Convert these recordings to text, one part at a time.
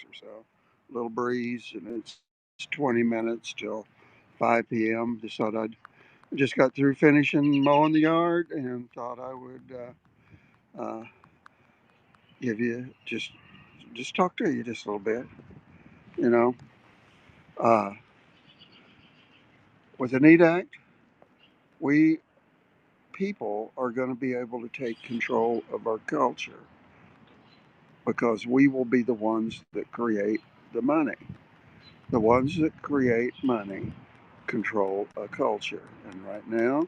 or so. A little breeze, and it's 20 minutes till 5 p.m. Just got through finishing mowing the yard and thought I would give you just talk to you just a little bit. You know, uh, with the NEAT Act, we people are going to be able to take control of our culture because we will be the ones that create the money. The ones that create money control a culture. And right now,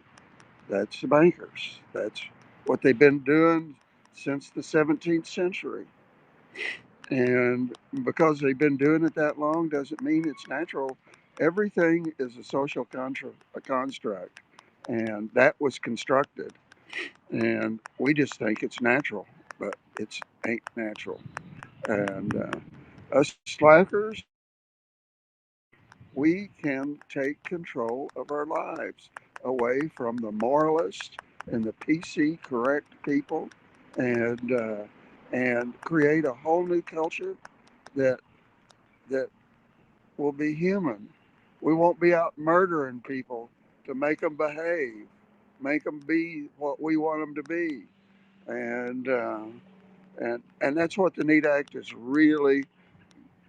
that's the bankers. That's what they've been doing since the 17th century. And because they've been doing it that long doesn't mean it's natural. Everything is a social a construct. And that was constructed. And we just think it's natural, but it's ain't natural. And us slackers, we can take control of our lives away from the moralist and the PC correct people, and create a whole new culture that that will be human. We won't be out murdering people to make them behave, make them be what we want them to be, and that's what the NEAT Act is really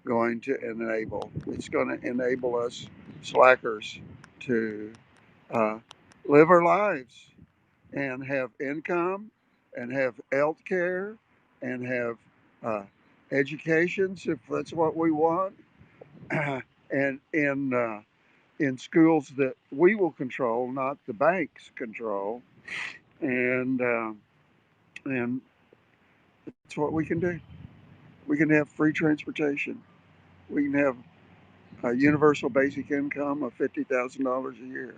going to enable. It's going to enable us slackers to uh, live our lives and have income and have health care and have uh, educations if that's what we want, and in schools that we will control, not the banks control, and and that's what we can do. We can have free transportation. We can have a universal basic income of $50,000 a year.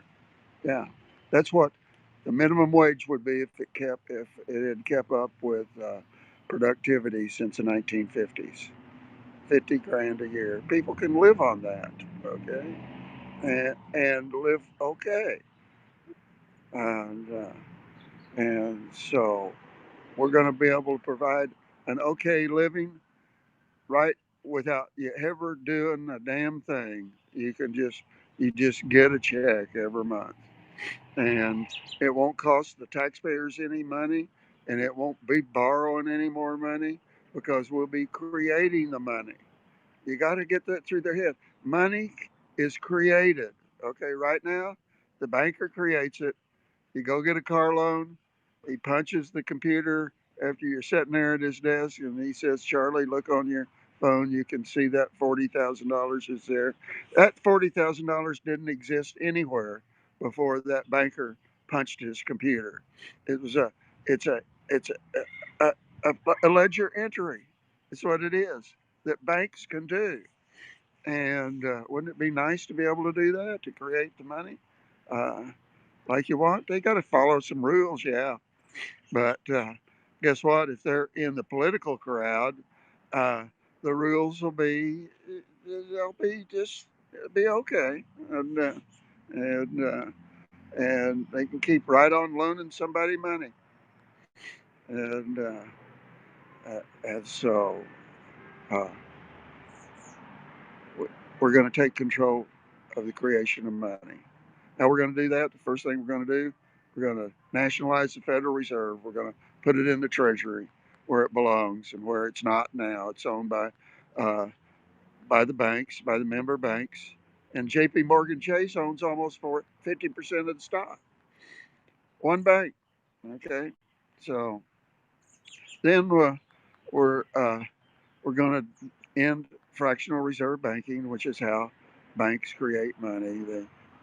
Yeah, that's what the minimum wage would be if it had kept up with productivity since the 1950s. 50 grand a year. People can live on that, okay, and live okay, and so we're going to be able to provide an okay living, right, without you ever doing a damn thing. You just get a check every month, and it won't cost the taxpayers any money, and it won't be borrowing any more money because we'll be creating the money. You got to get that through their head. Money is created. Okay, right now, the banker creates it. You go get a car loan. He punches the computer after you're sitting there at his desk, and he says, "Charlie, look on your phone. You can see that $40,000 is there." That $40,000 didn't exist anywhere before that banker punched his computer. It was a, it's a, it's a, a ledger entry. It's what it is that banks can do. And wouldn't it be nice to be able to do that to create the money? Uh, like you want. They got to follow some rules, yeah. But guess what? If they're in the political crowd, uh, the rules will be they'll be just it'll be okay, and and they can keep right on loaning somebody money, and so uh, we're going to take control of the creation of money. How we're going to do that? The first thing we're going to do, we're going to nationalize the Federal Reserve. We're going to put it in the Treasury where it belongs and where it's not now. It's owned uh, by the banks, by the member banks, and J.P. Morgan Chase owns almost 50% of the stock. One bank. Okay, so then we're we're going to end fractional reserve banking, which is how banks create money.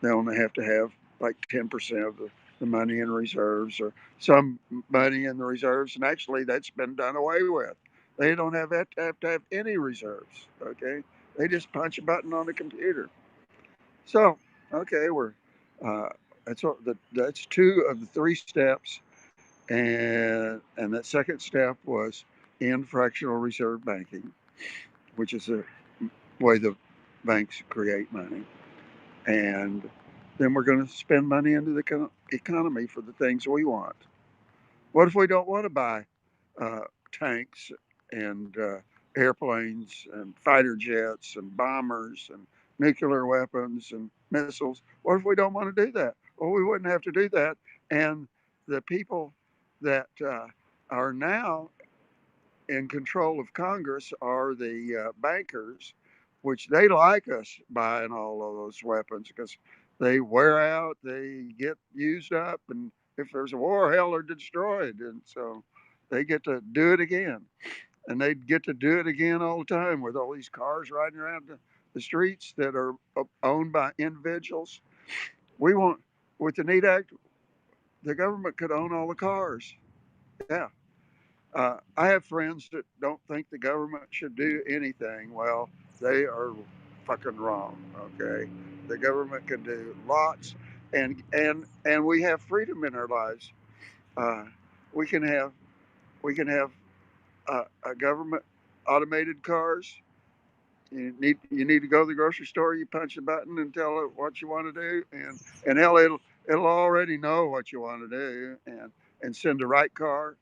They only have to have like 10% of the money in reserves or some money in the reserves. And actually, that's been done away with. They don't have to have any reserves. Okay, they just punch a button on the computer. So, okay, uh, that's two of the three steps, and that second step was in fractional reserve banking, which is the way the banks create money. And then we're going to spend money into the economy for the things we want. What if we don't want to buy uh, tanks and airplanes and fighter jets and bombers and nuclear weapons and missiles. What if we don't want to do that? Well, we wouldn't have to do that. And the people that are now in control of Congress are the bankers, which they like us buying all of those weapons because they wear out, they get used up, and if there's a war, hell, they're destroyed. And so they get to do it again. And they get to do it again all the time with all these cars riding around the streets that are owned by individuals. We want, with the NEAT Act, the government could own all the cars. Yeah. I have friends that don't think the government should do anything. Well, they are fucking wrong. Okay, the government can do lots, and we have freedom in our lives. Uh, we can have a government automated cars. You need to go to the grocery store. You punch a button and tell it what you want to do, and hell, it'll already know what you want to do, and send the right car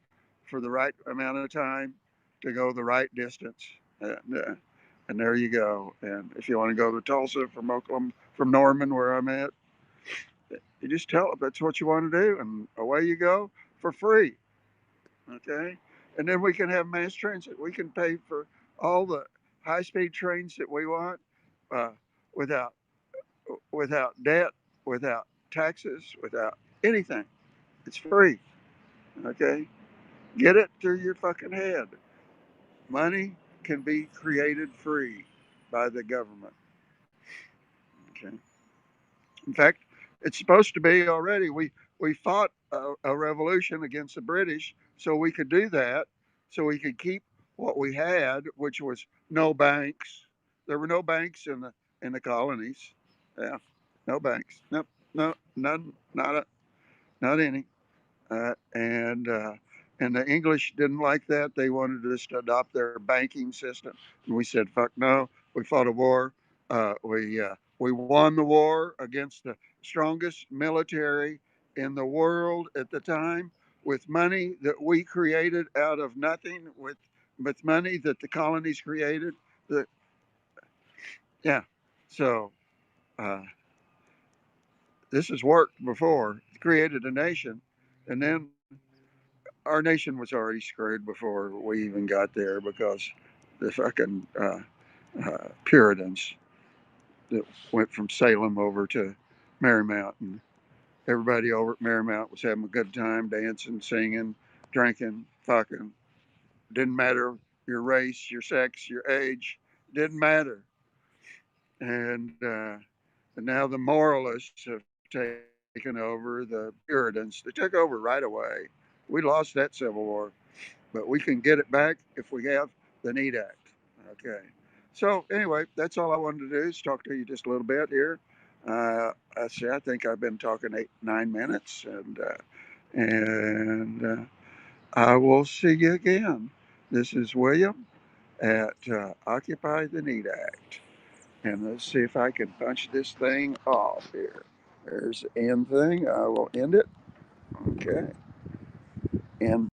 for the right amount of time to go the right distance, and there you go. And if you want to go to Tulsa from Oklahoma, from Norman, where I'm at, you just tell it that's what you want to do, and away you go for free. Okay, and then we can have mass transit. We can pay for all the high-speed trains that we want uh, without debt, without taxes, without anything. It's free. Okay, get it through your fucking head. Money can be created free by the government. Okay. In fact, it's supposed to be already. We fought a revolution against the British, so we could do that, so we could keep what we had, which was no banks. There were no banks in the colonies. Yeah, no banks. Nope, no, none, not any. And the English didn't like that. They wanted us to adopt their banking system, and we said, "Fuck no." We fought a war. We won the war against the strongest military in the world at the time, with money that we created out of nothing, with money that the colonies created. The, yeah. So uh, this has worked before. Created a nation, and then our nation was already screwed before we even got there because the fucking Puritans that went from Salem over to Marymount, and everybody over at Marymount was having a good time, dancing, singing, drinking, fucking. Didn't matter your race, your sex, your age. Didn't matter. And now the moralists have taken over, the Puritans. They took over right away. We lost that Civil War, but we can get it back if we have the NEAT Act. Okay. So anyway, that's all I wanted to do is talk to you just a little bit here. I think I've been talking 8 9 minutes, and I will see you again. This is William at Occupy the NEAT Act, and let's see if I can punch this thing off here. There's the end thing. I will end it. Okay. End.